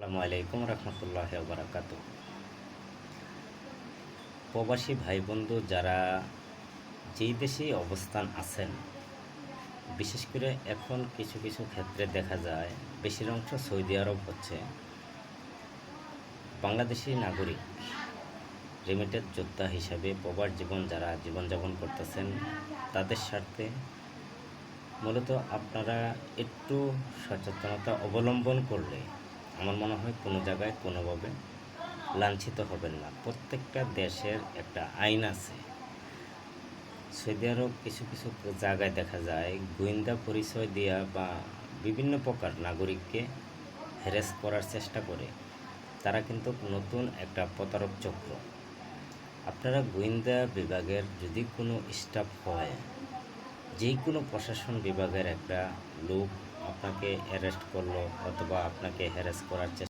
আসসালামু আলাইকুম রহমতুল্লাহ বারাকাতু। প্রবাসী ভাই বন্ধু যারা যেই দেশেই অবস্থান আছেন, বিশেষ করে এখন কিছু কিছু ক্ষেত্রে দেখা যায় বেশির অংশ সৌদি আরব হচ্ছে বাংলাদেশি নাগরিক রেমিটেড যোদ্ধা হিসাবে প্রবাস জীবন যারা জীবনযাপন করতেছেন তাদের স্বার্থে মূলত আপনারা একটু সচেতনতা অবলম্বন করলে আমার মনে হয় কোনো জায়গায় কোনোভাবে লাঞ্ছিত হবেন না। প্রত্যেকটা দেশের একটা আইন আছে। সৌদি আরব কিছু কিছু জায়গায় দেখা যায় গোয়েন্দা পরিচয় দেওয়া বা বিভিন্ন প্রকার নাগরিককে হ্যারাস করার চেষ্টা করে। তারা কিন্তু নতুন একটা প্রতারক চক্র। আপনারা গোয়েন্দা বিভাগের যদি কোনো স্টাফ হয়, যে কোনো প্রশাসন বিভাগের একটা লোক আপনাকে অ্যারেস্ট করলো অথবা আপনাকে হ্যারাস করার চেষ্টা